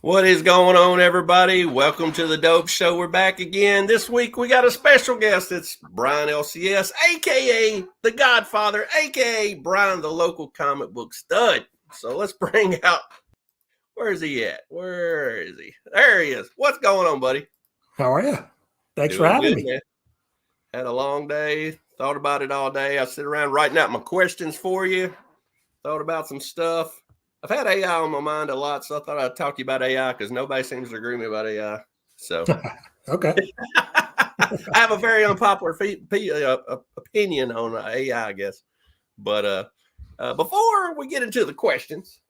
What is going on, everybody? Welcome to the Dope Show. We're back again. This week we got a special guest. It's Brian LCS, aka the Godfather, aka Brian the local comic book stud. So let's bring out. Where is he at? Where is he? There he is. What's going on, buddy? How are you? Thanks for Doing having good, me. man. Had a long day. Thought about it all day. I sit around writing out my questions for you. Thought about some stuff. I've had AI on my mind a lot, so I thought I'd talk to you about AI because nobody seems to agree with me about AI. So Okay. I have a very unpopular opinion on AI, I guess. But before we get into the questions,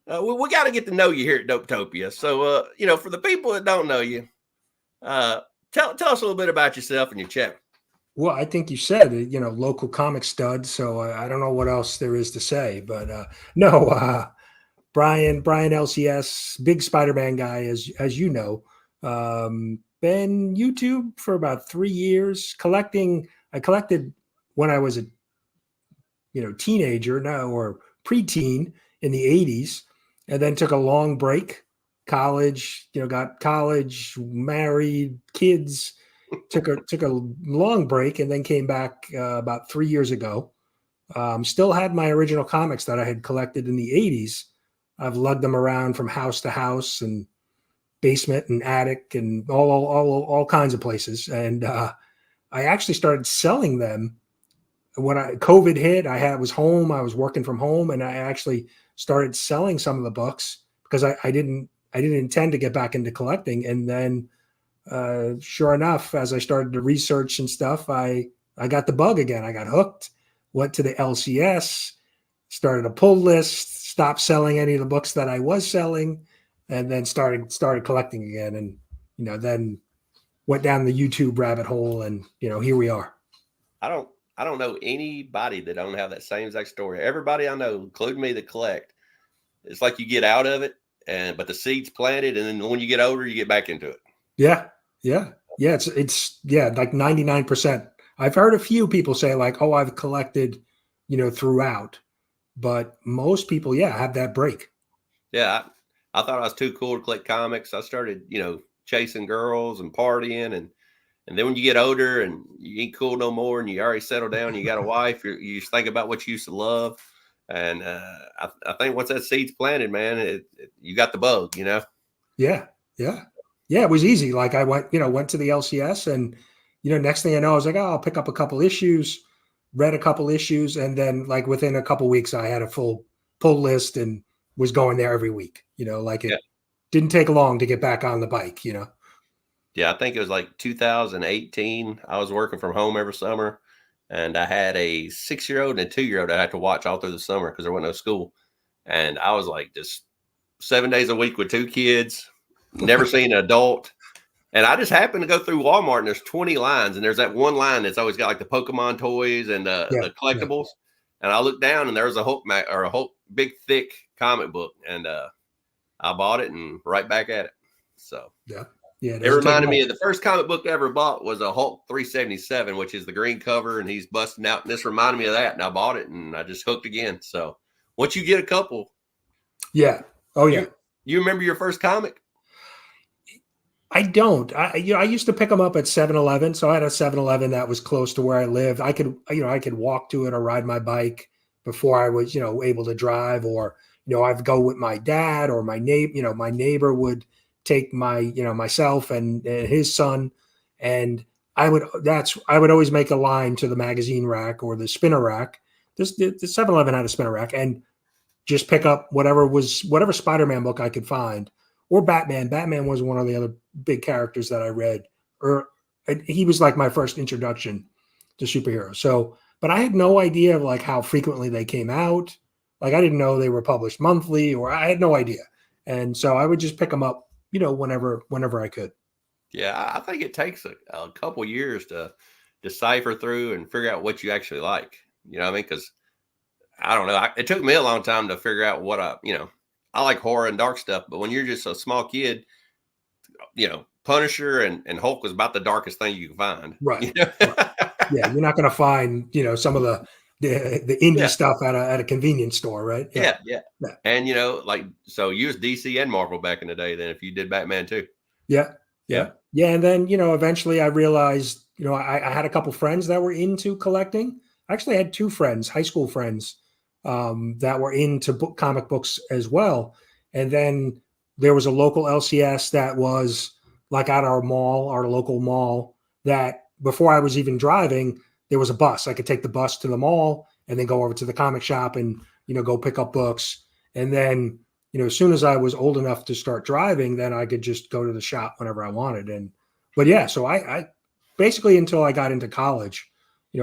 we got to get to know you here at Dopetopia. So, for the people that don't know you, tell us a little bit about yourself and your channel. Well, I think you said local comic stud. So I don't know what else there is to say, but no, Brian LCS, big Spider-Man guy, as you know, been YouTube for about 3 years. I collected when I was a teenager now or preteen in the '80s, and then took a long break. College, got college, married, kids. Took a long break and then came back about 3 years ago. Still had my original comics that I had collected in the '80s. I've lugged them around from house to house and basement and attic and all kinds of places. And I actually started selling them when COVID hit. I was home. I was working from home, and I actually started selling some of the books because I didn't intend to get back into collecting. And then sure enough, as I started to research and stuff, I got the bug again. I got hooked, went to the LCS, started a pull list, stopped selling any of the books that I was selling, and then started collecting again. And, then went down the YouTube rabbit hole, and, here we are. I don't know anybody that don't have that same exact story. Everybody I know, including me, that collect, it's like you get out of it, but the seed's planted, and then when you get older, you get back into it. Yeah. It's like 99%. I've heard a few people say like, "Oh, I've collected, throughout," but most people, have that break. Yeah, I thought I was too cool to collect comics. I started, chasing girls and partying, and then when you get older and you ain't cool no more, and you already settled down, you got a wife, you just think about what you used to love, and I think once that seed's planted, man, you got the bug, Yeah, yeah, yeah. It was easy. Like I went to the LCS, and next thing I know, I was like, "Oh, I'll pick up a couple issues." Read a couple issues, and then like within a couple weeks, I had a full pull list and was going there every week. Like Yeah. it didn't take long to get back on the bike. Yeah, I think it was like 2018. I was working from home every summer, and I had a 6-year-old and a 2-year-old I had to watch all through the summer because there wasn't no school. And I was like just 7 days a week with two kids, never seen an adult. And I just happened to go through Walmart, and there's 20 lines, and there's that one line that's always got like the Pokemon toys and Yeah, the collectibles. And I looked down, and there was a Hulk big thick comic book, and I bought it and right back at it. So yeah, yeah. it reminded me of the first comic book I ever bought was a Hulk 377, which is the green cover, and he's busting out. And this reminded me of that, and I bought it, and I just hooked again. So once you get a couple, Yeah. Oh yeah. you remember your first comic? I don't. I used to pick them up at 7-Eleven. So I had a 7-Eleven that was close to where I lived. I could walk to it or ride my bike before I was, able to drive, or, I'd go with my dad or my neighbor. My neighbor would take myself and his son, and I would always make a line to the magazine rack or the spinner rack. The 7-Eleven had a spinner rack, and just pick up whatever Spider-Man book I could find, or Batman. Batman was one of the other big characters that I read, or he was like my first introduction to superheroes. So, but I had no idea of like how frequently they came out. Like I didn't know they were published monthly, or I had no idea. And so I would just pick them up, whenever I could. Yeah, I think it takes a couple years to decipher through and figure out what you actually like. You know what I mean? Because I don't know. It took me a long time to figure out what I like horror and dark stuff, but when you're just a small kid, Punisher and Hulk was about the darkest thing you can find. Right. Right. Yeah, you're not going to find, some of the the indie Yeah. stuff at a convenience store, right? Yeah. Yeah. Yeah. And, you know, like, so you was DC and Marvel back in the day then if you did Batman too. Yeah. Yeah. Yeah. Yeah. And then, eventually I realized, I had a couple friends that were into collecting. I actually had two friends, high school friends, that were into comic books as well. And then there was a local LCS that was like at our mall, our local mall, that before I was even driving, there was a bus. I could take the bus to the mall and then go over to the comic shop and, go pick up books. And then, as soon as I was old enough to start driving, then I could just go to the shop whenever I wanted. But yeah, so I basically until I got into college,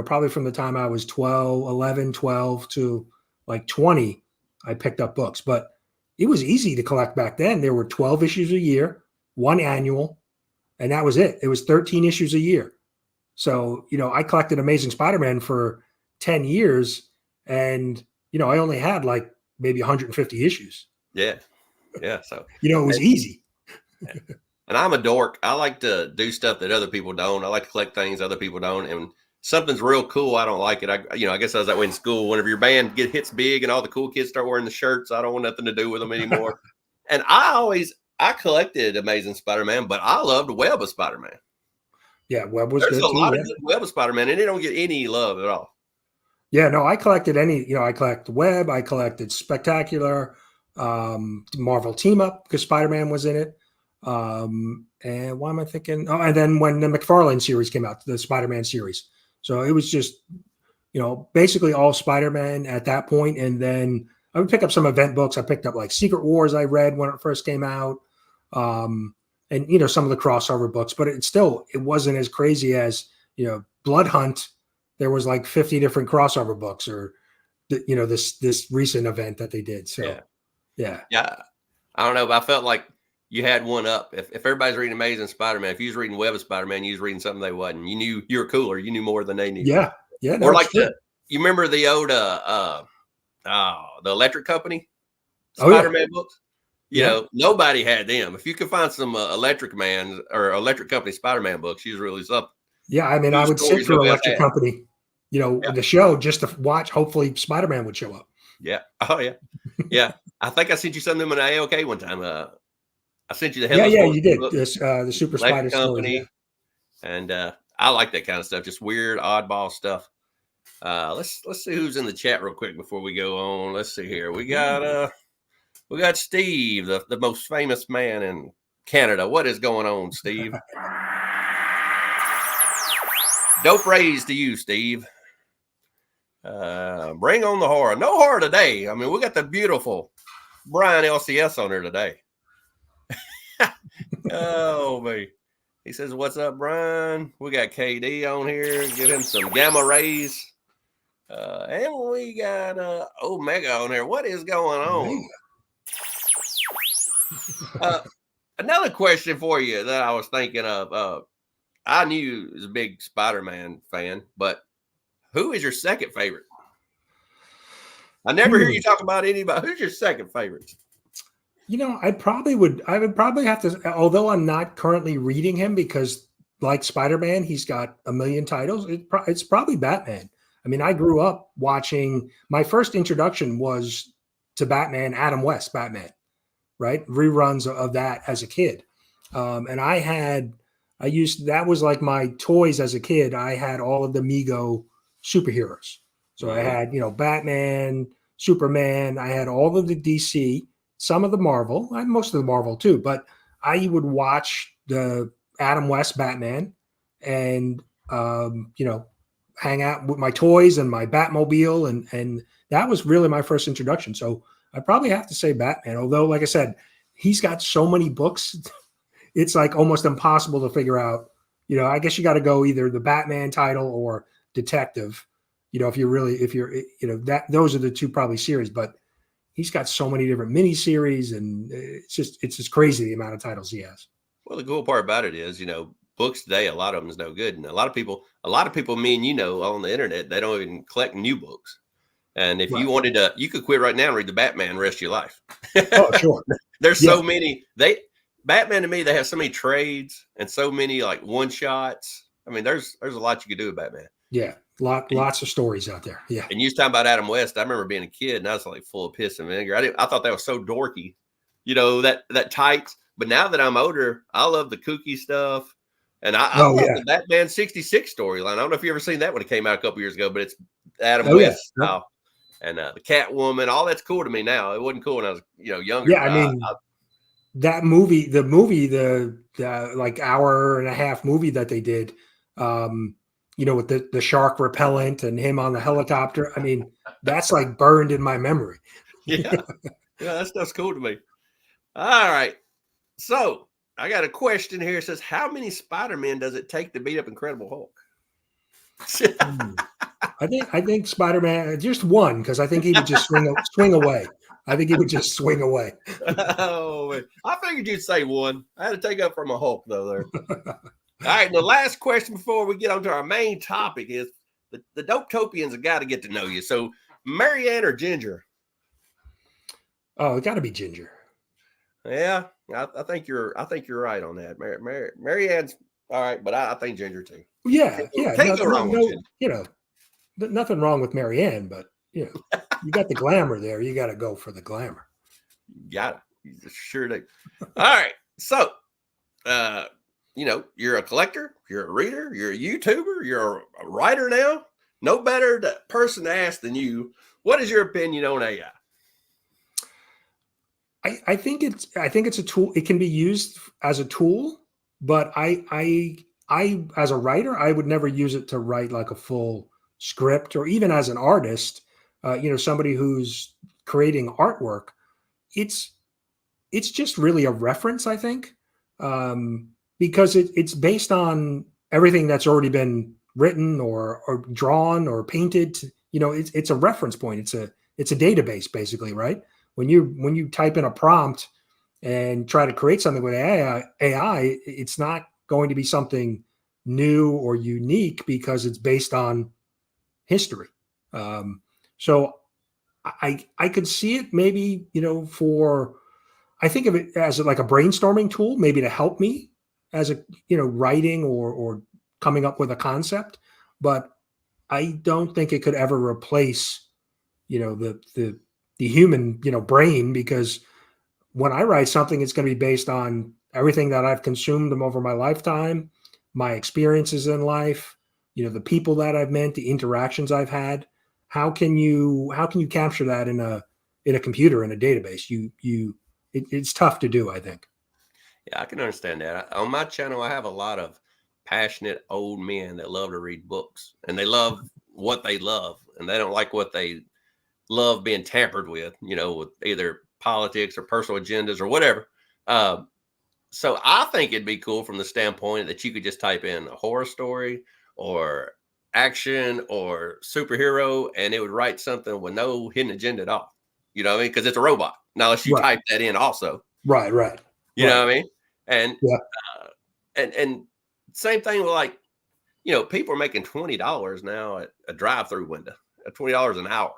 probably from the time I was 12, 11, 12 to like 20, I picked up books. But it was easy to collect back then. There were 12 issues a year, one annual, and that was it. It was 13 issues a year. So, I collected Amazing Spider-Man for 10 years and, I only had like maybe 150 issues. Yeah. Yeah. So, it was easy. and I'm a dork. I like to do stuff that other people don't. I like to collect things other people don't. And something's real cool, I don't like it. I guess I was that way in school. Whenever your band hits big and all the cool kids start wearing the shirts, I don't want nothing to do with them anymore. And I collected Amazing Spider-Man, but I loved Web of Spider-Man. Yeah, Web was There's good a too, lot of good Web of Spider-Man, and they don't get any love at all. Yeah, no, I collected I collected Web, I collected Spectacular, Marvel Team Up because Spider-Man was in it. And why am I thinking? Oh, and then when the McFarlane series came out, the Spider-Man series. So it was just, basically all Spider-Man at that point. And then I would pick up some event books. I picked up like Secret Wars I read when it first came out. And some of the crossover books, but it wasn't as crazy as, Blood Hunt. There was like 50 different crossover books or, this recent event that they did. So, yeah. I don't know, but I felt like you had one up. If everybody's reading Amazing Spider-Man, if you was reading Web of Spider-Man, you was reading something they wasn't. You knew you were cooler. You knew more than they knew. Yeah. No, or like you remember the old the Electric Company Spider-Man books? Nobody had them. If you could find some Electric Man or Electric Company Spider-Man books, you was really something. Yeah, I mean, I would sit through Electric Company, the show just to watch. Hopefully, Spider-Man would show up. Yeah. Oh yeah. Yeah. I think I sent you something in an AOK one time. I sent you the Yeah, you did. The Super Spider Company, story, and I like that kind of stuff. Just weird, oddball stuff. Let's see who's in the chat real quick before we go on. Let's see here. We got Steve, the most famous man in Canada. What is going on, Steve? Dope raise to you, Steve. Bring on the horror. No horror today. I mean, we got the beautiful Brian LCS on here today. Oh, man. He says, what's up, Brian? We got KD on here. Give him some gamma rays. And we got Omega on here. What is going on? Another question for you that I was thinking of. I knew you was a big Spider-Man fan, but who is your second favorite? I never hear you talk about anybody. Who's your second favorite? I would probably have to, although I'm not currently reading him because like Spider-Man, he's got a million titles. It's probably Batman. I mean, I grew up watching, my first introduction was to Batman, Adam West Batman, right? Reruns of that as a kid. And that was like my toys as a kid. I had all of the Mego superheroes. So I had, Batman, Superman. I had all of the DC, some of the Marvel, most of the Marvel too. But I would watch the Adam West Batman and, hang out with my toys and my Batmobile. And that was really my first introduction. So I probably have to say Batman. Although, like I said, he's got so many books. It's like almost impossible to figure out, I guess you got to go either the Batman title or detective, if you're, those are the two probably series, but he's got so many different mini series and it's just crazy the amount of titles he has. Well, the cool part about it is, books today, a lot of them is no good. And a lot of people, me and on the internet, they don't even collect new books. And if you wanted to, you could quit right now and read the Batman the rest of your life. Oh, sure. There's so many, Batman to me, they have so many trades and so many like one shots. I mean, there's a lot you could do with Batman. Yeah. Lots of stories out there. Yeah. And you was talking about Adam West. I remember being a kid and I was like full of piss and vinegar. I thought that was so dorky, that tights. But now that I'm older, I love the kooky stuff. And I Oh love yeah. the Batman 66 storyline. I don't know if you ever seen that when it came out a couple years ago, but it's Adam Oh yeah. West style. And the Catwoman, all that's cool to me now. It wasn't cool when I was, younger. Yeah. I mean, that movie, the like hour and a half movie that they did, with the shark repellent and him on the helicopter. I mean, that's like burned in my memory. Yeah. Yeah, that stuff's cool to me. All right. So I got a question here. It says, how many Spider-Men does it take to beat up Incredible Hulk? I think Spider-Man, just one, because I think he would just swing away. I think he would just swing away. Oh, man. I figured you'd say one. I had to take up from a Hulk, though, there. All right. And the last question before we get on to our main topic is the Dopetopians have got to get to know you. So, Marianne or Ginger? Oh, it got to be Ginger. Yeah, I think you're right on that. Marianne's all right, but I think Ginger too. Yeah. Can't go wrong with Ginger. Nothing wrong with Marianne, but you got the glamour there. You got to go for the glamour. Got it. You sure do. All right. So, you're a collector, you're a reader, you're a YouTuber, you're a writer now. No better person to ask than you. What is your opinion on AI? I think it's a tool. It can be used as a tool, but I as a writer, I would never use it to write like a full script, or even as an artist, somebody who's creating artwork. It's just really a reference, I think, because it's based on everything that's already been written or drawn or painted. It's a reference point. It's a database, basically, right? When you type in a prompt and try to create something with AI, it's not going to be something new or unique because it's based on history. So I could see it maybe, I think of it as like a brainstorming tool, maybe to help me as a, writing or coming up with a concept, but I don't think it could ever replace, the human, brain, because when I write something, it's going to be based on everything that I've consumed over my lifetime, my experiences in life, the people that I've met, the interactions I've had. How can you capture that in a computer, in a database? It's tough to do, I think. Yeah, I can understand that. On my channel, I have a lot of passionate old men that love to read books, and they love what they love, and they don't like what they love being tampered with, with either politics or personal agendas or whatever. So I think it'd be cool from the standpoint that you could just type in a horror story or action or superhero, and it would write something with no hidden agenda at all. You know what I mean? Because it's a robot. Now, unless you type that in also. Right. You know what I mean? And yeah. And same thing with people are making $20 now at a drive-through window, at $20 an hour.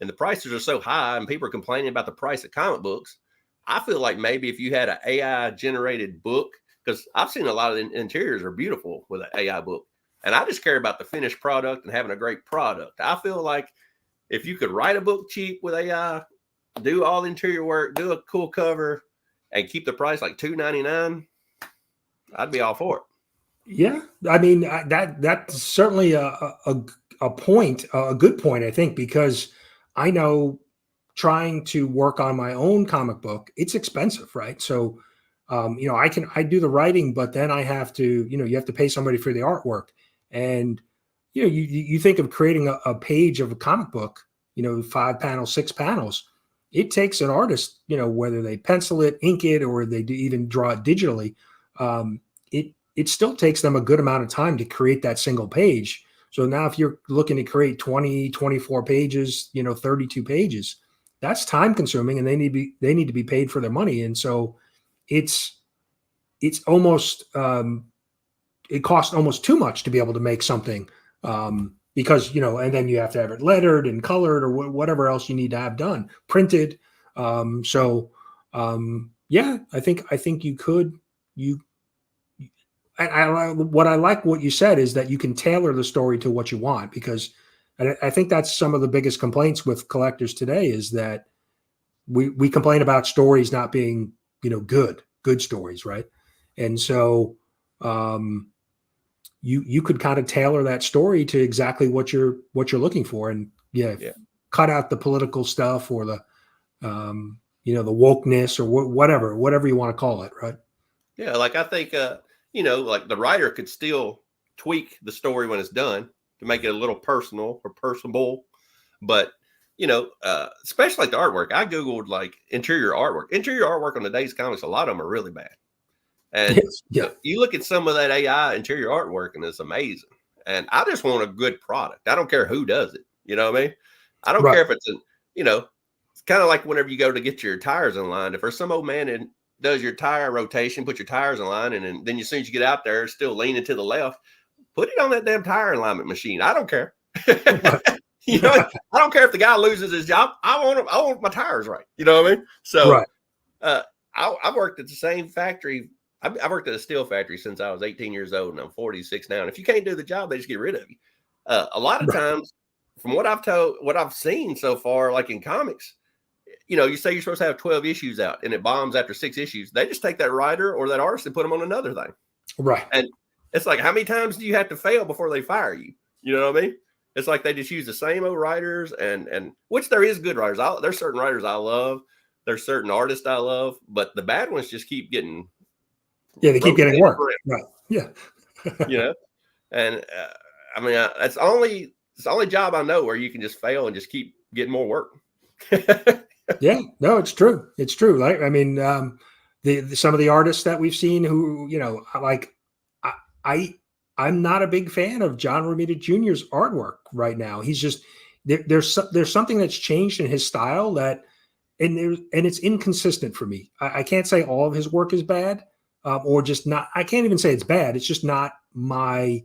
And the prices are so high and people are complaining about the price of comic books. I feel like maybe if you had an AI generated book, because I've seen a lot of the interiors are beautiful with an AI book. And I just care about the finished product and having a great product. I feel like if you could write a book cheap with AI, do all the interior work, do a cool cover, and keep the price like $2.99, I'd be all for it. Yeah. I mean, that's certainly a point, a good point, I think, because I know trying to work on my own comic book, it's expensive, right? So, I do the writing, but then I have to, you have to pay somebody for the artwork. And, you think of creating a page of a comic book, 5 panels, 6 panels. It takes an artist, whether they pencil it, ink it, or they even draw it digitally. It still takes them a good amount of time to create that single page. So now if you're looking to create 20, 24 pages, 32 pages, that's time consuming, and they need to be paid for their money. And so it's almost, it costs almost too much to be able to make something, because, and then you have to have it lettered and colored or whatever else you need to have done, printed. Yeah, I think you could, what I like what you said is that you can tailor the story to what you want, because I think that's some of the biggest complaints with collectors today is that we complain about stories not being, good stories, right? And so you could kind of tailor that story to exactly what you're looking for, and Yeah. cut out the political stuff or the the wokeness or whatever you want to call it, right? Yeah, like I think like the writer could still tweak the story when it's done to make it a little personal or personable. But especially like the artwork. I Googled like interior artwork. Interior artwork on today's comics, a lot of them are really bad. And Yes, yeah, you look at some of that AI interior artwork and it's amazing. And I just want a good product. I don't care who does it. You know what I mean? I don't right, care if it's it's kind of like whenever you go to get your tires in line. If there's some old man and does your tire rotation, put your tires in line, and then as soon as you get out there, it's still leaning to the left, put it on that damn tire alignment machine. I don't care. right, I don't care if the guy loses his job. I want my tires right. You know what I mean? So right, I've worked at the same factory. I've worked at a steel factory since I was 18 years old, and I'm 46 now. And if you can't do the job, they just get rid of you. A lot of right. times, from what I've seen so far, like in comics, you say you're supposed to have 12 issues out, and it bombs after 6 issues. They just take that writer or that artist and put them on another thing. Right. And it's like, how many times do you have to fail before they fire you? You know what I mean? It's like they just use the same old writers, and which there is good writers. There's certain writers I love. There's certain artists I love, but the bad ones just keep getting. Yeah, they keep getting work. Right. Yeah. And I mean, it's the only job I know where you can just fail and just keep getting more work. Yeah, no, it's true. It's true. Like, I mean, some of the artists that we've seen who, like, I'm not a big fan of John Romita Jr.'s artwork right now. He's just there's something that's changed in his style and it's inconsistent for me. I can't say all of his work is bad, or just not. I can't even say it's bad. It's just not my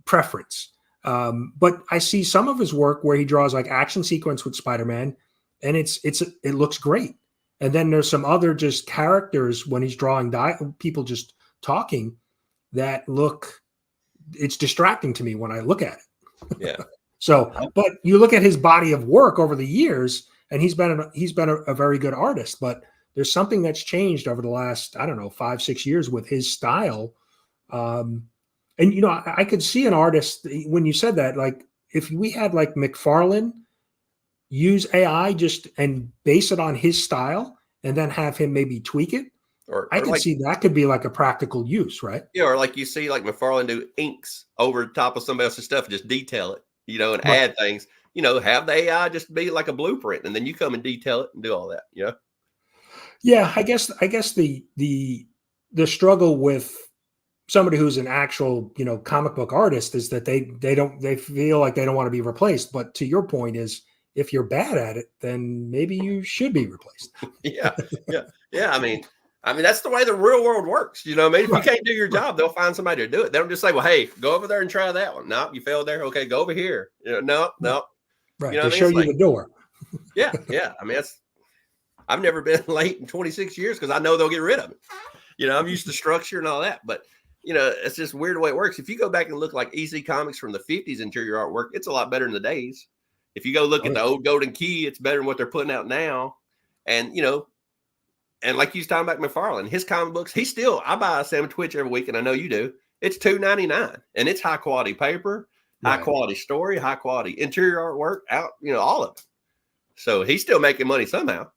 preference. But I see some of his work where he draws like action sequence with Spider-Man, and it looks great. And then there's some other just characters when he's drawing people just talking that it's distracting to me when I look at it. Yeah. So, but you look at his body of work over the years, and he's been a very good artist, but there's something that's changed over the last, I don't know, 5-6 years with his style. And I could see an artist when you said that, like if we had like McFarlane use AI just and base it on his style and then have him maybe tweak it. I could see that could be like a practical use, right? Yeah, or like you see like McFarlane do inks over top of somebody else's stuff, just detail it, and add things, have the AI just be like a blueprint, and then you come and detail it and do all that, Yeah, I guess the struggle with somebody who's an actual, comic book artist is that they feel like they don't want to be replaced. But to your point is, if you're bad at it, then maybe you should be replaced. Yeah. I mean, that's the way the real world works. You know what I mean? If you can't do your job, they'll find somebody to do it. They don't just say, well, hey, go over there and try that one. No, you failed there. Okay, go over here. No. Right. They show you the door. Yeah. I mean, I've never been late in 26 years because I know they'll get rid of it. I'm used to structure and all that. But, it's just weird the way it works. If you go back and look like EC Comics from the 50s interior artwork, it's a lot better in the days. If you go look at the old Golden Key, it's better than what they're putting out now. And, and like you was talking about McFarlane, his comic books, I buy a Sam Twitch every week, and I know you do. It's $2.99, and it's high quality paper, high quality story, high quality interior artwork, all of it. So he's still making money somehow.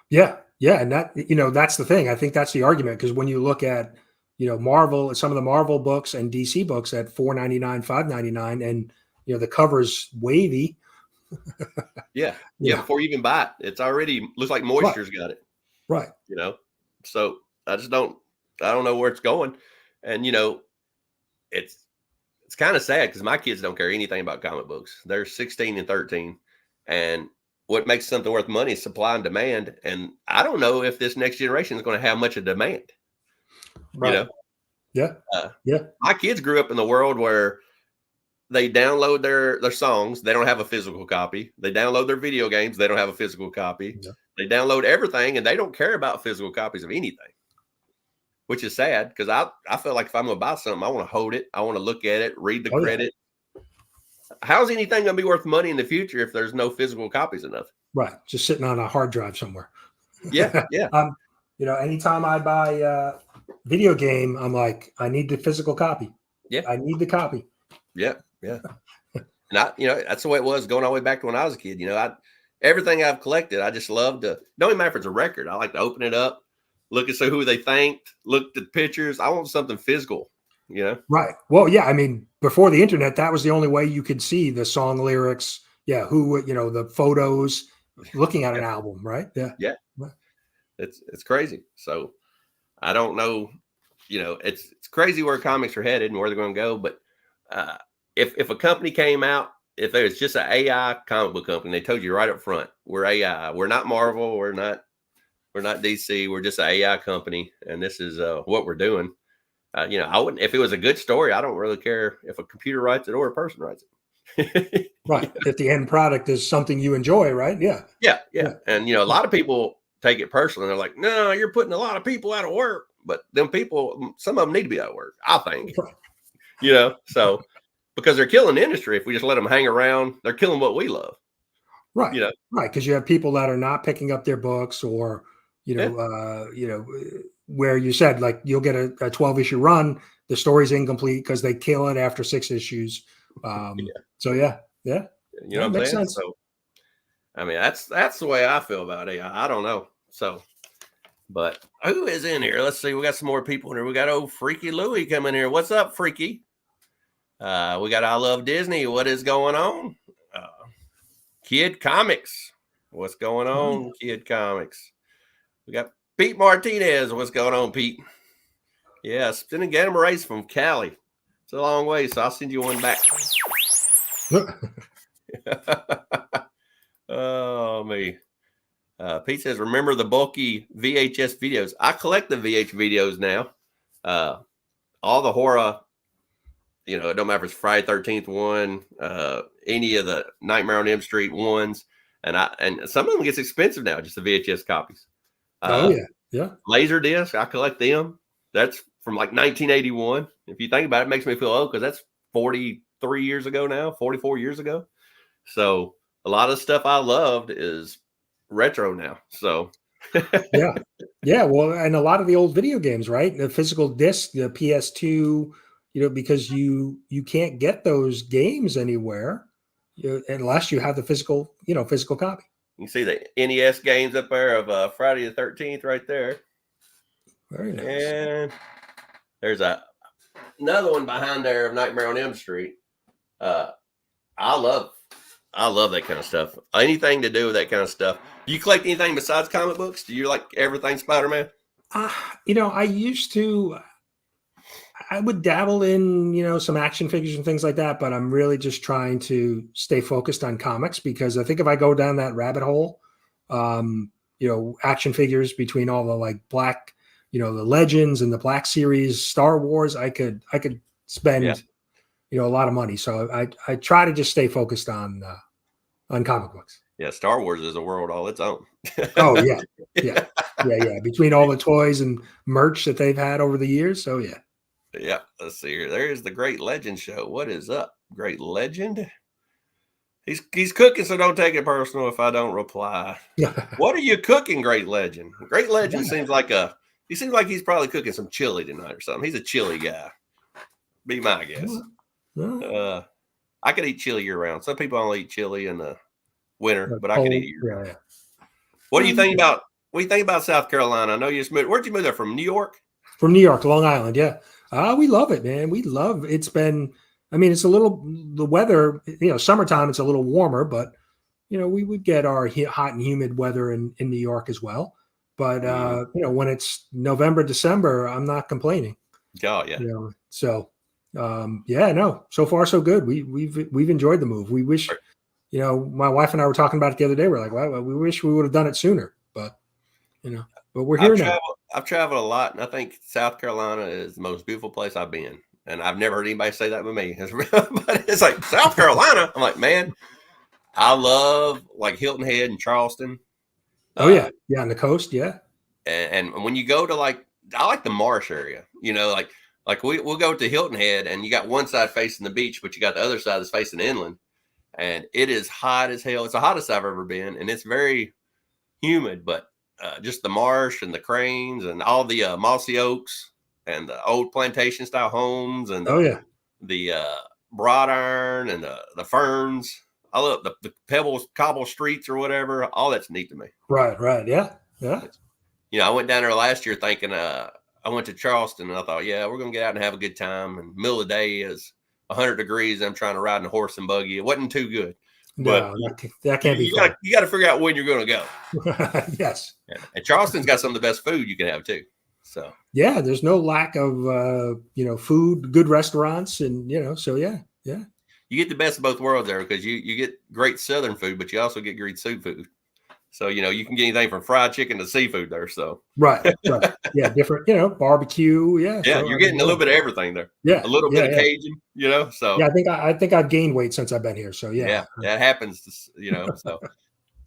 Yeah, and that that's the thing. I think that's the argument, because when you look at Marvel, some of the Marvel books and DC books at $4.99, $5.99, and the cover's wavy. Yeah. Before you even buy it, it's already looks like moisture's got it. Right. So I don't know where it's going. And, it's kind of sad because my kids don't care anything about comic books. They're 16 and 13. And what makes something worth money is supply and demand. And I don't know if this next generation is going to have much of demand. Right. Yeah. My kids grew up in the world where they download their songs. They don't have a physical copy. They download their video games. They don't have a physical copy. Yeah. They download everything, and they don't care about physical copies of anything. which is sad because I feel like if I'm going to buy something, I want to hold it. I want to look at it, read the credit. How's anything going to be worth money in the future if there's no physical copies of nothing? Right. Just sitting on a hard drive somewhere. Yeah. Yeah. You know, anytime I buy a video game, I'm like, I need the physical copy. Yeah. I need the copy. Yeah. Yeah. And you know, that's the way it was going all the way back to when I was a kid. You know, everything I've collected, I just love to, no matter if it's a record, I like to open it up, look and see who they thanked, look at the pictures. I want something physical, you know? Right. Well, yeah. I mean, before the internet, that was the only way you could see the song lyrics. Yeah. Who, you know, the photos, looking at an album, right? Yeah. Yeah. It's crazy. So I don't know, you know, it's crazy where comics are headed and where they're going to go. But if a company came out, if there's just an AI comic book company, they told you right up front, we're AI, we're not Marvel, we're not DC, we're just an AI company, and this is what we're doing. You know, I wouldn't, if it was a good story, I don't really care if a computer writes it or a person writes it. Right. If the end product is something you enjoy, right? Yeah. Yeah. And, you know, a lot of people take it personally. They're like, no, you're putting a lot of people out of work. But them people, some of them need to be out of work, I think. Right. You know, so because they're killing the industry. If we just let them hang around, they're killing what we love. Right. You know, right. Because you have people that are not picking up their books, or, you know, where you said, like, you'll get a 12-issue run, the story's incomplete because they kill it after 6 issues. So yeah. You know what I'm saying? Sense. So, I mean, that's the way I feel about it. I don't know. So, but who is in here? Let's see. We got some more people in here. We got old Freaky Louie coming here. What's up, Freaky? We got I Love Disney. What is going on? Kid Comics. What's going on, Kid Comics? We got Pete Martinez. What's going on, Pete? Yeah, spinning Gamma Race from Cali. It's a long way, so I'll send you one back. Oh, me. Pete says, remember the bulky VHS videos? I collect the VH videos now. All the horror, you know, it don't matter if it's Friday 13th one, any of the Nightmare on Elm Street ones. And some of them gets expensive now, just the VHS copies. Yeah. Laserdisc, I collect them. That's from like 1981. If you think about it, it makes me feel old because that's 43 years ago now, 44 years ago. So a lot of stuff I loved is retro now. So yeah. Well, and a lot of the old video games, right? The physical disc, the PS2, you know, because you can't get those games anywhere, unless you have the physical copy. You can see the NES games up there of Friday the 13th right there. Very nice. And there's another one behind there of Nightmare on Elm Street. I love that kind of stuff. Anything to do with that kind of stuff. Do you collect anything besides comic books? Do you like everything Spider-Man? You know, I would dabble in, you know, some action figures and things like that, but I'm really just trying to stay focused on comics, because I think if I go down that rabbit hole, you know, action figures between all the like Black, you know, the Legends and the Black Series, Star Wars, I could spend, you know, a lot of money. So I try to just stay focused on comic books. Yeah, Star Wars is a world all its own. Oh yeah. Between all the toys and merch that they've had over the years, so yeah. Yeah, let's see here. There's the Great Legend show. What is up, Great Legend? He's cooking, so don't take it personal if I don't reply. What are you cooking, Great Legend? Great Legend seems like he's probably cooking some chili tonight or something. He's a chili guy. Be my guess. I could eat chili year round. Some people only eat chili in the winter, but I could eat it year round. What do you think about? What do you think about South Carolina? I know you just moved. Where'd you move there from? New York? From New York, Long Island. Yeah. We love it, man. We love it's been, I mean, it's a little, the weather, you know, summertime, it's a little warmer, but, you know, we would get our hot and humid weather in New York as well. But, you know, when it's November, December, I'm not complaining. Oh, yeah. You know, so, no, so far so good. We've enjoyed the move. We wish, you know, my wife and I were talking about it the other day. We're like, well, we wish we would have done it sooner, but, you know, but we're here now. I've traveled a lot, and I think South Carolina is the most beautiful place I've been. And I've never heard anybody say that with me. But it's like, South Carolina? I'm like, man, I love like Hilton Head and Charleston. Oh, yeah. Yeah, on the coast, yeah. And when you go to like I like the marsh area. Like we'll go to Hilton Head, and you got one side facing the beach, but you got the other side that's facing inland, and it is hot as hell. It's the hottest I've ever been, and it's very humid. But just the marsh and the cranes and all the mossy oaks and the old plantation style homes and Oh yeah. the broad iron and the ferns. I love the pebbles, cobble streets or whatever. All that's neat to me. Right. Yeah. Yeah. I went down there last year thinking I went to Charleston and I thought, yeah, we're going to get out and have a good time. And middle of the day is 100 degrees. I'm trying to ride in a horse and buggy. It wasn't too good. No, but that can't be fun. You got to figure out when you're going to go. Yes. And Charleston's got some of the best food you can have too. So yeah, there's no lack of food, good restaurants, and so yeah. You get the best of both worlds there because you get great Southern food, but you also get great seafood. So you can get anything from fried chicken to seafood there. So right, yeah, different, barbecue, yeah. Yeah, so, you're getting a little bit of everything there. Yeah, a little bit of Cajun, So yeah, I think I've gained weight since I've been here. So yeah, that happens. So,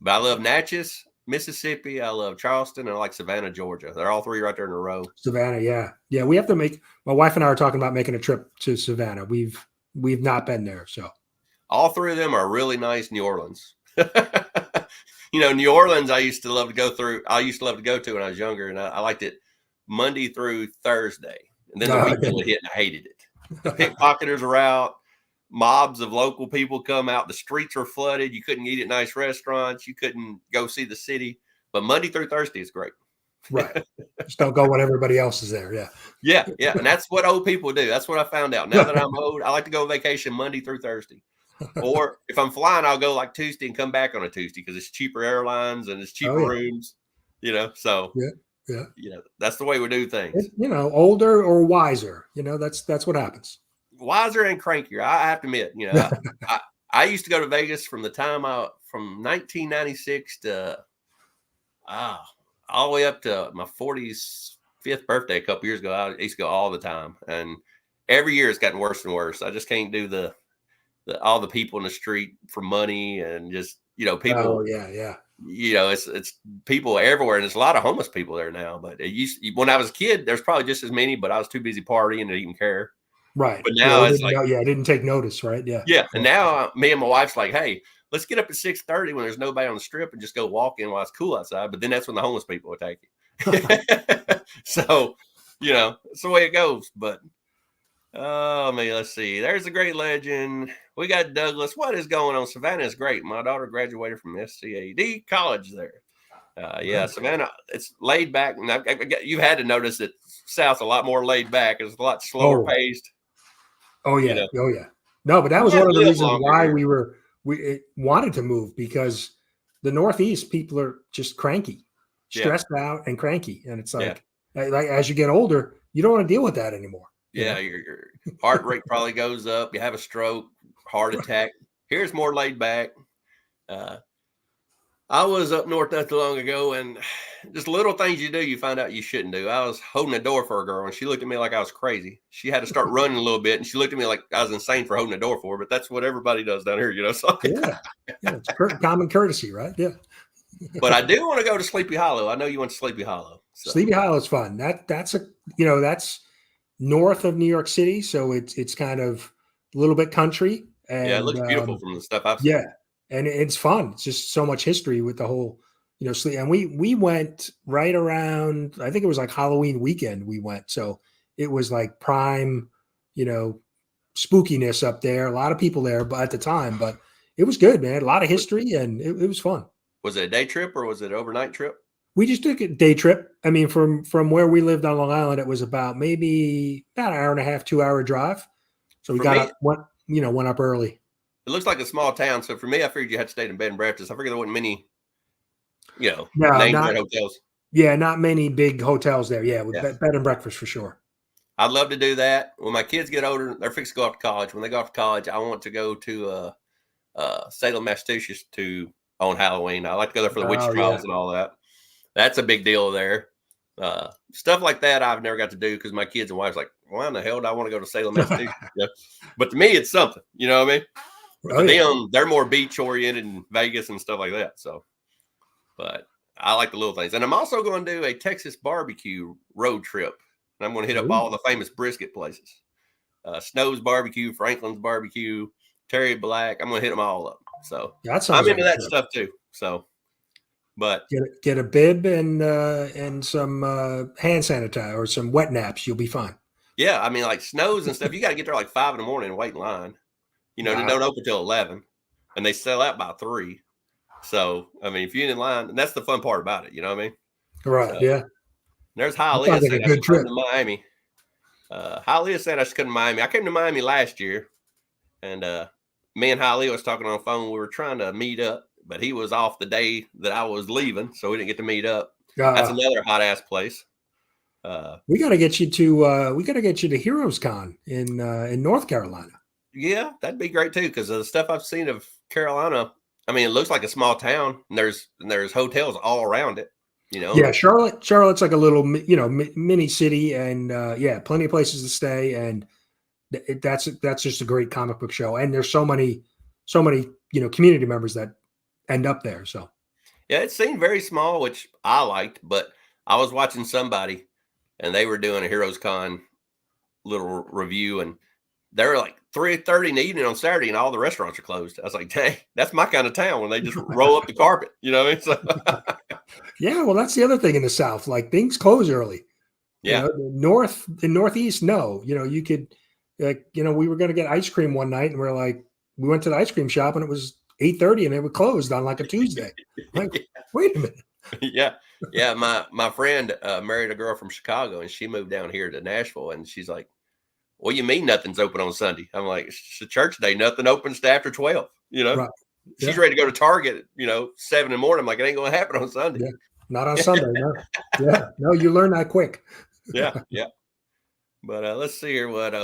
but I love Natchez, Mississippi. I love Charleston, and I like Savannah, Georgia. They're all three right there in a row. Savannah, yeah. We have to my wife and I are talking about making a trip to Savannah. We've not been there, so all three of them are really nice. New Orleans. New Orleans, I used to love to go to when I was younger, and I liked it Monday through Thursday. And then the weekend would hit, and I hated it. The pickpocketers are out. Mobs of local people come out. The streets are flooded. You couldn't eat at nice restaurants. You couldn't go see the city. But Monday through Thursday is great. Right. Just don't go when everybody else is there. Yeah. Yeah. And that's what old people do. That's what I found out. Now that I'm old, I like to go vacation Monday through Thursday. Or if I'm flying, I'll go like Tuesday and come back on a Tuesday because it's cheaper airlines and it's cheaper rooms, So yeah, that's the way we do things. Older or wiser, that's what happens. Wiser and crankier. I have to admit, I used to go to Vegas from 1996 to all the way up to my 45th birthday a couple years ago. I used to go all the time, and every year it's gotten worse and worse. I just can't do all the people in the street for money and just people. Oh yeah. It's people everywhere, and there's a lot of homeless people there now. But when I was a kid, there's probably just as many, but I was too busy partying to even care. Right. But now it's like, I didn't take notice. Right. Yeah. Yeah. And now me and my wife's like, hey, let's get up at 6:30 when there's nobody on the strip and just go walk in while it's cool outside. But then that's when the homeless people will take you. So, it's the way it goes. But let's see. There's a great legend. We got Douglas. What is going on? Savannah is great. My daughter graduated from SCAD college there. Savannah, it's laid back. And you've had to notice that South's a lot more laid back. It's a lot slower paced. Oh, yeah. Oh, yeah. No, but that was one of the reasons why we wanted to move, because the Northeast people are just cranky, stressed out and cranky. And it's like as you get older, you don't want to deal with that anymore. Yeah, your heart rate probably goes up. You have a stroke, heart attack. Here's more laid back. I was up north not too long ago, and just little things you do, you find out you shouldn't do. I was holding a door for a girl, and she looked at me like I was crazy. She had to start running a little bit, and she looked at me like I was insane for holding a door for her. But that's what everybody does down here, So it's common courtesy, right? Yeah. But I do want to go to Sleepy Hollow. I know you went to Sleepy Hollow. So. Sleepy Hollow is fun. That's north of New York City, so it's kind of a little bit country. And, it looks beautiful from the stuff I've seen. Yeah, and it's fun. It's just so much history with the whole, sleep. And we went right around, I think it was like Halloween weekend we went, so it was like prime, spookiness up there. A lot of people there, but at the time, but it was good, man. A lot of history, and it was fun. Was it a day trip or was it an overnight trip? We just took a day trip. I mean, from where we lived on Long Island, it was about maybe about an hour and a half, 2 hour drive. So we went up early. It looks like a small town. So for me, I figured you had to stay in bed and breakfast. I figured there wasn't many, named hotels. Yeah, not many big hotels there. Yeah, with bed and breakfast for sure. I'd love to do that. When my kids get older, they're fixing to go off to college. When they go off to college, I want to go to Salem, Massachusetts on Halloween. I like to go there for the witch trials and all that. That's a big deal there. Stuff like that I've never got to do because my kids and wife's like, why in the hell do I want to go to Salem, Massachusetts? But to me, it's something. You know what I mean? But them, they're more beach oriented in Vegas and stuff like that. So, but I like the little things. And I'm also going to do a Texas barbecue road trip. And I'm going to hit up all the famous brisket places. Snow's Barbecue, Franklin's Barbecue, Terry Black. I'm going to hit them all up. So That sounds I'm into like that stuff too. So, but get a bib and some hand sanitizer or some wet naps. You'll be fine. yeah, I mean, like Snow's and stuff, you got to get there like 5 in the morning and wait in line. You know, Wow. they don't open till 11 and they sell out by 3. So, I mean, if you're in line, and that's the fun part about it. You know what I mean? Right. So, Yeah. there's Sounds Hialeah like a saying I good should come trip. to Miami. Hialeah said I should come to Miami. I came to Miami last year, and me and Hialeah was talking on the phone. We were trying to meet up, but he was off the day that I was leaving, so we didn't get to meet up. That's another hot ass place. We got to get you to Heroes Con in North Carolina. Yeah, that'd be great too, because the stuff I've seen of Carolina, I mean, it looks like a small town, and there's hotels all around it. You know, yeah, Charlotte's like a little, mini city, and yeah, plenty of places to stay, and that's just a great comic book show, and there's so many, community members that end up there. So yeah, it seemed very small, which I liked, but I was watching somebody, and they were doing a Heroes Con little review, and they were like 3:30 in the evening on Saturday, and all the restaurants are closed. I was like, dang, that's my kind of town when they just roll up the carpet. You know what I mean? So, yeah, well, that's the other thing in the South. Like things close early. yeah. Northeast, no. You could, we were going to get ice cream one night, and we went to the ice cream shop, and it was 8:30, and it was closed on like a Tuesday. Like, wait a minute. Yeah. My friend married a girl from Chicago, and she moved down here to Nashville, and she's like, "What do you mean nothing's open on Sunday?" I'm like, "It's a church day. Nothing opens to after 12." You know, right. She's ready to go to Target. 7 in the morning. I'm like, it ain't going to happen on Sunday. Yeah. Not on Sunday. No. Yeah. No, you learn that quick. Yeah. But let's see here. What?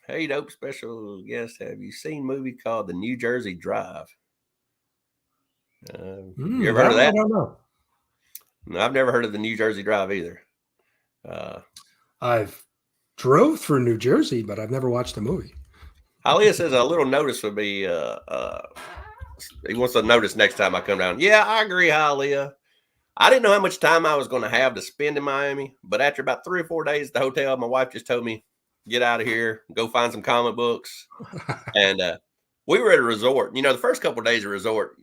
Hey, dope special guest. Have you seen a movie called The New Jersey Drive? You ever heard of that? I don't know. No, I've never heard of The New Jersey Drive either. I've drove through New Jersey, but I've never watched the movie. Hialeah says a little notice would be. He wants to notice next time I come down. Yeah, I agree, Hialeah. I didn't know how much time I was going to have to spend in Miami, but after about 3 or 4 days at the hotel, my wife just told me, "Get out of here, go find some comic books." And we were at a resort. The first couple of days of resort,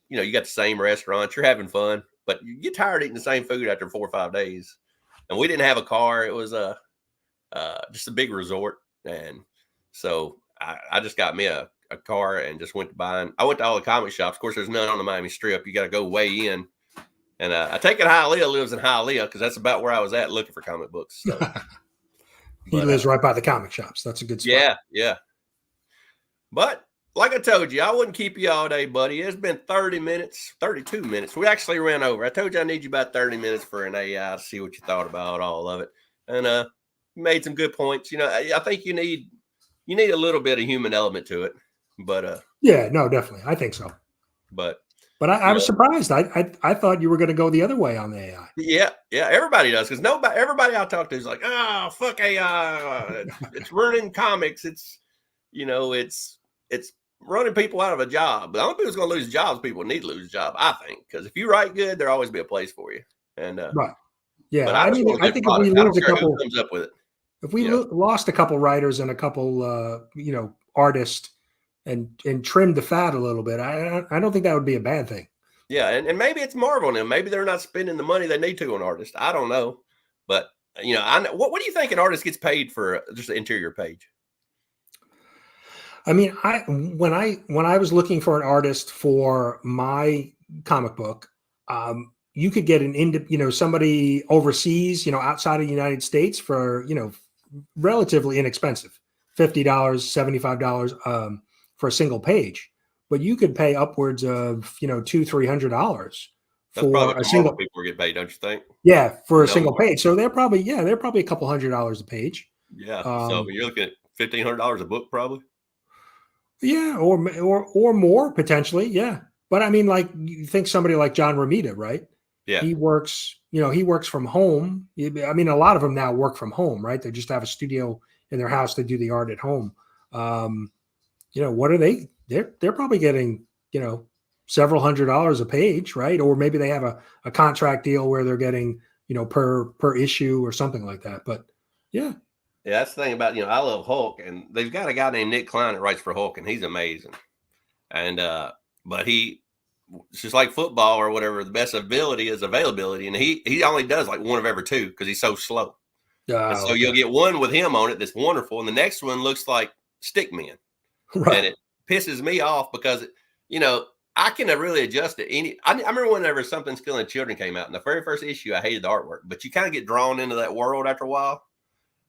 you got the same restaurants, you're having fun, but you get tired eating the same food after 4 or 5 days. And we didn't have a car. It was just a big resort. And so I just got me a car and just went to buying. I went to all the comic shops. Of course, there's none on the Miami Strip. You got to go way in. And I take it Hialeah lives in Hialeah because that's about where I was at looking for comic books. So. He lives right by the comic shops. That's a good spot. Yeah. But like I told you, I wouldn't keep you all day, buddy. It's been 32 minutes. We actually ran over. I told you I need you about 30 minutes for an AI to see what you thought about all of it. And made some good points. I think you need a little bit of human element to it. But yeah, no, definitely. I think so. But I was surprised. I thought you were going to go the other way on the AI. Yeah. Everybody does, because everybody I talk to is like, "Oh, fuck AI! It's ruining comics. It's running people out of a job." But the only people who's going to lose jobs, people need to lose a job, I think, because if you write good, there'll always be a place for you. And right, yeah. But I think if we lose a couple, comes up with it, if we lost a couple writers and a couple, artists. And trim the fat a little bit. I don't think that would be a bad thing. Yeah, and maybe it's Marvel now. Maybe they're not spending the money they need to on artists. I don't know, but I know. What do you think an artist gets paid for just an interior page? I mean, when I was looking for an artist for my comic book, you could get somebody overseas, outside of the United States for relatively inexpensive, $50, $75. For a single page, but you could pay upwards of $200-$300 for a single. People get paid, don't you think? Yeah, for a single page. So they're probably a couple $100 a page. Yeah. So you're looking at $1,500 a book, probably. Yeah, or more potentially. Yeah, but I mean, like you think somebody like John Romita, right? Yeah. He works from home. I mean, a lot of them now work from home, right? They just have a studio in their house to do the art at home. What are they? They're probably getting, several $100s a page, right? Or maybe they have a contract deal where they're getting, per issue or something like that. But yeah. Yeah, that's the thing about, I love Hulk, and they've got a guy named Nick Klein that writes for Hulk, and he's amazing. And but it's just like football or whatever, the best ability is availability, and he only does like one of every two because he's so slow. And so you'll get one with him on it that's wonderful, and the next one looks like Stickman. Right. And it pisses me off because, I can really adjust it. I remember whenever Something's Killing Children came out, in the very first issue, I hated the artwork, but you kind of get drawn into that world after a while.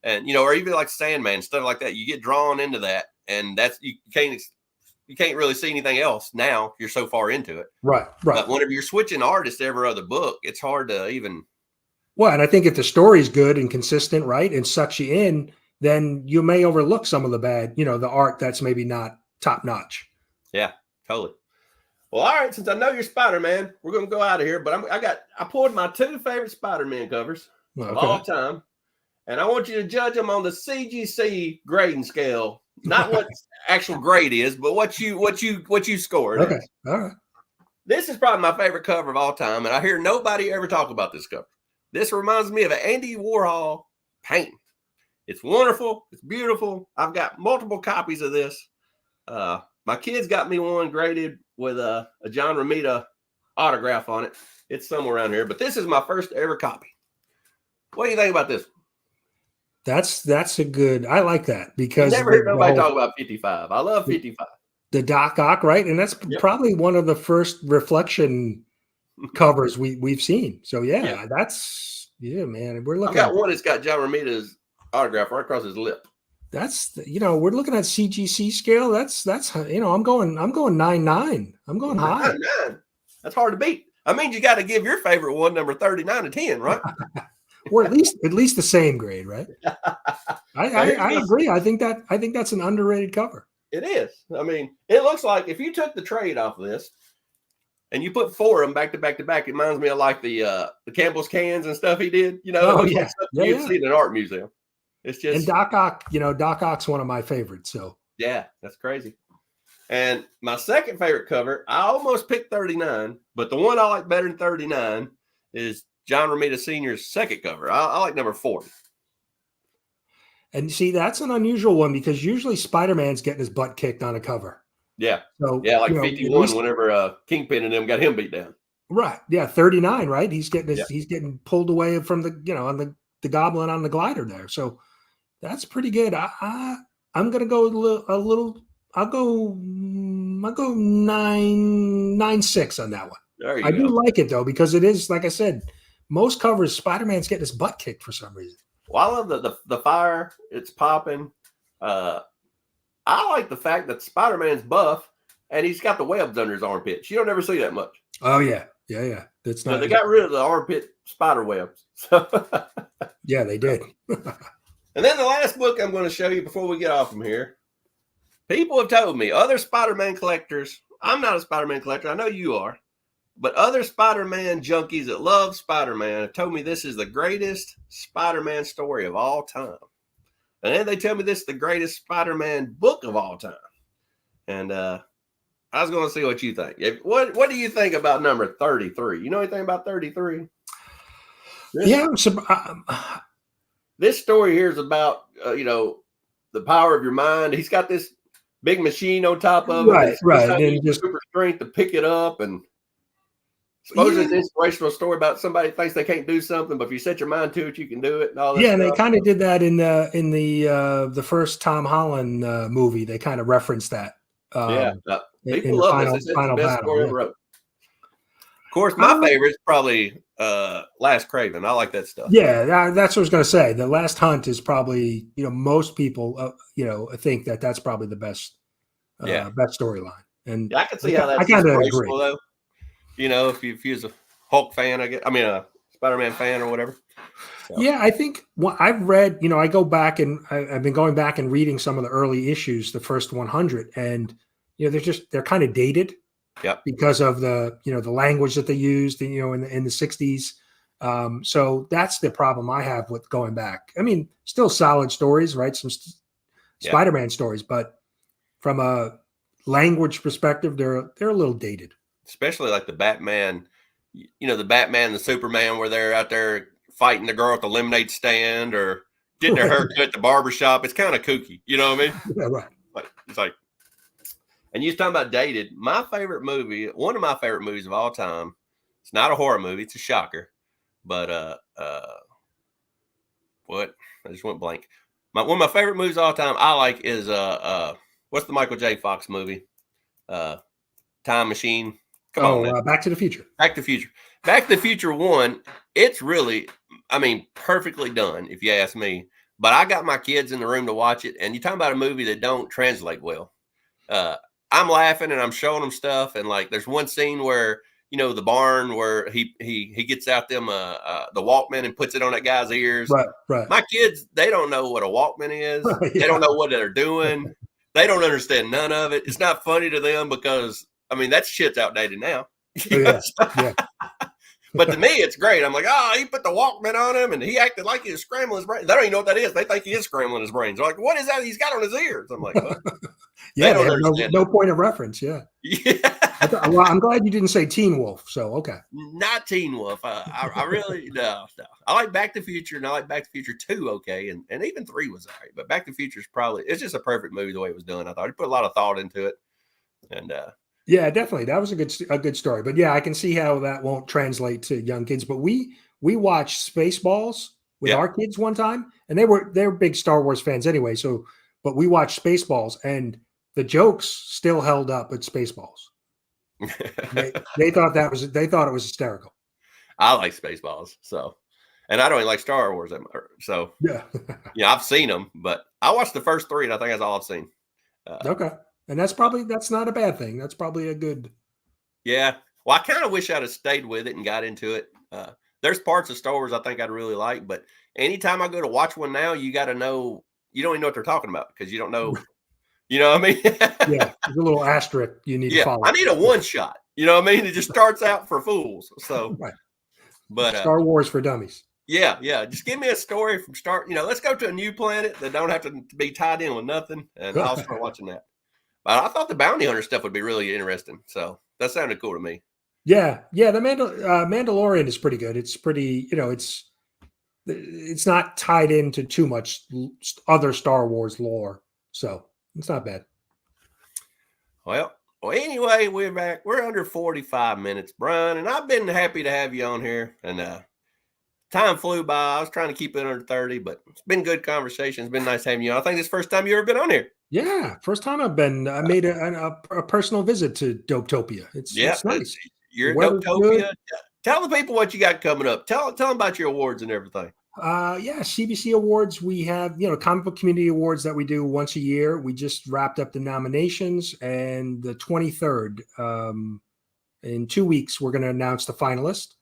And, or even like Sandman, stuff like that, you get drawn into that, and that's, you can't really see anything else now. You're so far into it. Right. But whenever you're switching artists every other book, it's hard to even. Well, and I think if the story's good and consistent, right, and sucks you in, then you may overlook some of the bad, the art that's maybe not top notch. Yeah, totally. Well, all right. Since I know you're Spider-Man, we're going to go out of here. But I pulled my 2 favorite Spider-Man covers of all time, and I want you to judge them on the CGC grading scale. Not what actual grade is, but what you scored. Okay, all right. This is probably my favorite cover of all time, and I hear nobody ever talk about this cover. This reminds me of an Andy Warhol painting. It's wonderful. It's beautiful. I've got multiple copies of this. My kids got me one graded with a John Romita autograph on it. It's somewhere around here, but this is my first ever copy. What do you think about this? That's a good. I like that because you never heard nobody talk about 55. I love 55. The Doc Ock, right? And that's probably one of the first reflection covers we've seen. So that's man. We're looking. I got one that's got John Romita's autograph right across his lip. That's we're looking at CGC scale. That's I'm going 9.9. I'm going high. 9.9. That's hard to beat. I mean, you got to give your favorite one number 39 to 10, right? Or at least the same grade, right? I agree. I think that's an underrated cover. It is. I mean, it looks like if you took the trade off of this and you put 4 of them back to back to back, it reminds me of like the Campbell's cans and stuff he did. Like stuff you'd see in an art museum. It's just, and Doc Ock, Doc Ock's one of my favorites. So yeah, that's crazy. And my second favorite cover, I almost picked 39, but the one I like better than 39 is John Romita Sr.'s second cover. I like number 40. And see, that's an unusual one because usually Spider-Man's getting his butt kicked on a cover. Yeah. So yeah, like 51 whenever Kingpin and them got him beat down. Right. Yeah, 39, right? He's getting pulled away from the on the goblin on the glider there. So that's pretty good. I'm gonna go a little. I'll go 9.6 on that one. There you go. I do like it though because it is, like I said, most covers Spider-Man's getting his butt kicked for some reason. Well, I love the fire. It's popping. I like the fact that Spider-Man's buff and he's got the webs under his armpits. You don't ever see that much. Oh yeah. That's not. So they got rid of the armpit spider webs. Yeah, they did. And then the last book I'm going to show you before we get off from here. People have told me, other Spider-Man collectors, I'm not a Spider-Man collector, I know you are, but other Spider-Man junkies that love Spider-Man have told me this is the greatest Spider-Man story of all time. And then they tell me this is the greatest Spider-Man book of all time. And I was going to see what you think. What do you think about number 33? You know anything about 33? This story here is about, the power of your mind. He's got this big machine on top of it. Right. And just super strength to pick it up. And suppose it's an inspirational story about somebody thinks they can't do something, but if you set your mind to it, you can do it. And all that. Yeah, and they kind of did that in the first Tom Holland movie. They kind of referenced that. People love this. It's the best story ever wrote. Of course, my favorite is probably Last Craven. I like that stuff. Yeah, that's what I was going to say. The Last Hunt is probably, most people, think that's probably the best, best storyline. And I can see how that's inspirational, though. If you're a Hulk fan, a Spider-Man fan or whatever. So. Yeah, I think I've read, I go back and I've been going back and reading some of the early issues, the first 100, and they're kind of dated. Yep. Because of the language that they used, in the 60s. So that's the problem I have with going back. I mean, still solid stories, right? Some Spider-Man stories, but from a language perspective, they're a little dated. especially like the Batman. The Batman, the Superman, where they're out there fighting the girl at the lemonade stand or getting their haircut at the barber shop. It's kind of kooky. You know what I mean? Yeah, right. It's like, and you was talking about dated. My favorite movie, one of my favorite movies of all time. It's not a horror movie. It's a shocker. But what? I just went blank. One of my favorite movies of all time I like is what's the Michael J. Fox movie? Time Machine. Come on, man. Back to the Future. Back to the Future. Back to the Future 1, it's really, perfectly done, if you ask me. But I got my kids in the room to watch it, and you're talking about a movie that don't translate well. I'm laughing and I'm showing them stuff, and like there's one scene where the barn where he gets out them the Walkman and puts it on that guy's ears. Right. My kids, they don't know what a Walkman is. Yeah. They don't know what they're doing. They don't understand none of it. It's not funny to them because that shit's outdated now. Yeah. But to me, it's great. I'm like, he put the Walkman on him and he acted like he was scrambling his brain. They don't even know what that is. They think he is scrambling his brains. They're like, what is that he's got on his ears? I'm like, yeah, they have no point of reference. Yeah. Yeah. Well, I'm glad you didn't say Teen Wolf. So, okay. Not Teen Wolf. I really, no. I like Back to the Future and I like Back to the Future 2. Okay. And even 3 was all right. But Back to the Future is it's just a perfect movie the way it was done. I thought he put a lot of thought into it. And, yeah, definitely. That was a good story. But yeah, I can see how that won't translate to young kids. But we watched Spaceballs with our kids one time, and they're big Star Wars fans anyway. So, but we watched Spaceballs, and the jokes still held up at Spaceballs. they thought it was hysterical. I like Spaceballs, so, and I don't even like Star Wars that much. So yeah, I've seen them, but I watched the first 3, and I think that's all I've seen. Okay. And that's not a bad thing. That's probably a good. Yeah. Well, I kind of wish I'd have stayed with it and got into it. There's parts of Star Wars I think I'd really like, but anytime I go to watch one now, you got to know, you don't even know what they're talking about because you don't know, you know what I mean? Yeah. There's a little asterisk you need to follow. I need a one shot, you know what I mean? It just starts out for fools. So, right. But Star Wars for dummies. Yeah. Just give me a story from start. Let's go to a new planet that don't have to be tied in with nothing. And I'll start watching that. But I thought the bounty hunter stuff would be really interesting. So that sounded cool to me. Yeah. The Mandalorian is pretty good. It's pretty, it's not tied into too much other Star Wars lore. So it's not bad. Well, anyway, we're back. We're under 45 minutes, Brian, and I've been happy to have you on here. And time flew by. I was trying to keep it under 30, but it's been good conversation. It's been nice having you on. I think this is the first time you've ever been on here. Yeah, first time I made a personal visit to Dopetopia. It's nice. You're at Dopetopia. Tell the people what you got coming up. Tell them about your awards and everything. CBC Awards. We have, Comic Book Community Awards that we do once a year. We just wrapped up the nominations, and the 23rd, in 2 weeks, we're going to announce the finalist.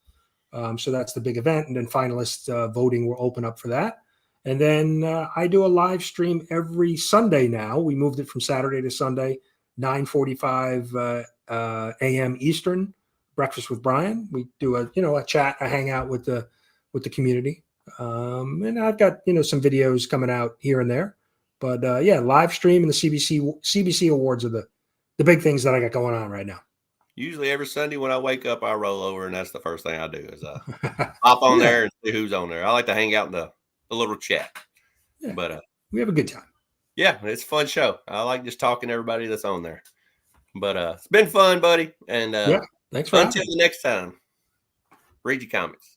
So that's the big event, and then finalist voting will open up for that. And then I do a live stream every Sunday now. We moved it from Saturday to Sunday, 9:45 a.m. Eastern. Breakfast with Brian. We do a chat, a hangout with the community. And I've got some videos coming out here and there. But live stream and the CBC Awards are the big things that I got going on right now. Usually every Sunday when I wake up, I roll over, and that's the first thing I do is hop on there and see who's on there. I like to hang out in the little chat. Yeah. But we have a good time. Yeah, it's a fun show. I like just talking to everybody that's on there. But it's been fun, buddy. And thanks for until the next time, read your comics.